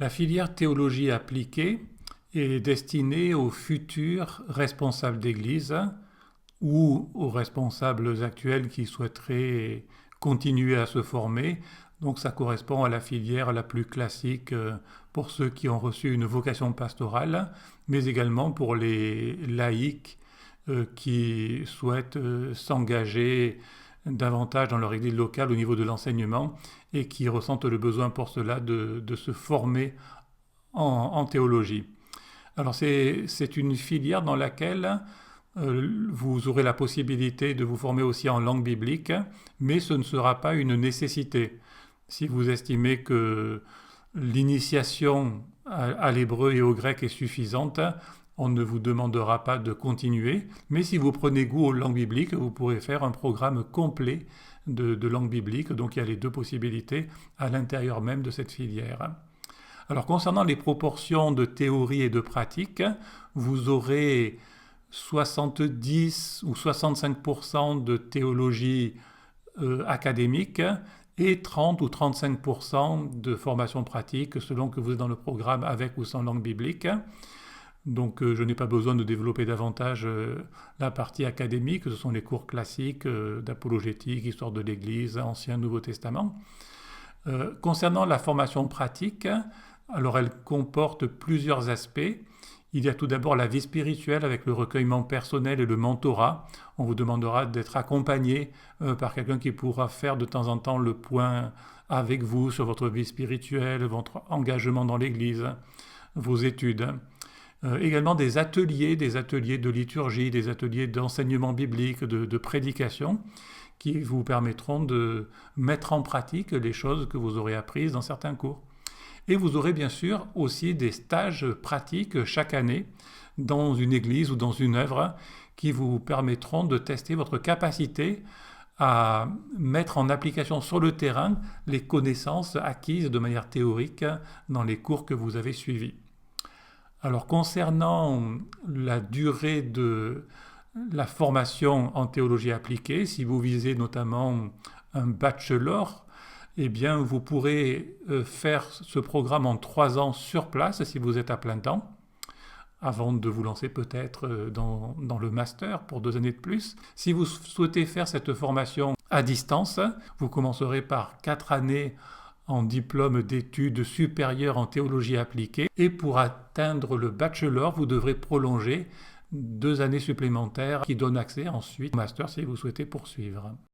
La filière théologie appliquée est destinée aux futurs responsables d'Église ou aux responsables actuels qui souhaiteraient continuer à se former. Donc ça correspond à la filière la plus classique pour ceux qui ont reçu une vocation pastorale, mais également pour les laïcs qui souhaitent s'engager davantage dans leur église locale au niveau de l'enseignement et qui ressentent le besoin pour cela de se former en théologie. Alors c'est une filière dans laquelle vous aurez la possibilité de vous former aussi en langue biblique, mais ce ne sera pas une nécessité. Si vous estimez que l'initiation à l'hébreu et au grec est suffisante, on ne vous demandera pas de continuer, mais si vous prenez goût aux langues bibliques, vous pourrez faire un programme complet de langue biblique, donc il y a les deux possibilités à l'intérieur même de cette filière. Alors concernant les proportions de théorie et de pratique, vous aurez 70 ou 65% de théologie académique et 30 ou 35% de formation pratique selon que vous êtes dans le programme avec ou sans langue biblique. Donc je n'ai pas besoin de développer davantage la partie académique, ce sont les cours classiques d'apologétique, histoire de l'Église, Ancien, Nouveau Testament. Concernant la formation pratique, alors elle comporte plusieurs aspects. Il y a tout d'abord la vie spirituelle avec le recueillement personnel et le mentorat. On vous demandera d'être accompagné par quelqu'un qui pourra faire de temps en temps le point avec vous sur votre vie spirituelle, votre engagement dans l'Église, vos études. Également des ateliers de liturgie, des ateliers d'enseignement biblique, de prédication, qui vous permettront de mettre en pratique les choses que vous aurez apprises dans certains cours. Et vous aurez bien sûr aussi des stages pratiques chaque année dans une église ou dans une œuvre qui vous permettront de tester votre capacité à mettre en application sur le terrain les connaissances acquises de manière théorique dans les cours que vous avez suivis. Alors concernant la durée de la formation en théologie appliquée, si vous visez notamment un bachelor, eh bien vous pourrez faire ce programme en 3 ans sur place si vous êtes à plein temps, avant de vous lancer peut-être dans le master pour 2 années de plus. Si vous souhaitez faire cette formation à distance, vous commencerez par 4 années en diplôme d'études supérieures en théologie appliquée et pour atteindre le bachelor, vous devrez prolonger 2 années supplémentaires qui donnent accès ensuite au master si vous souhaitez poursuivre.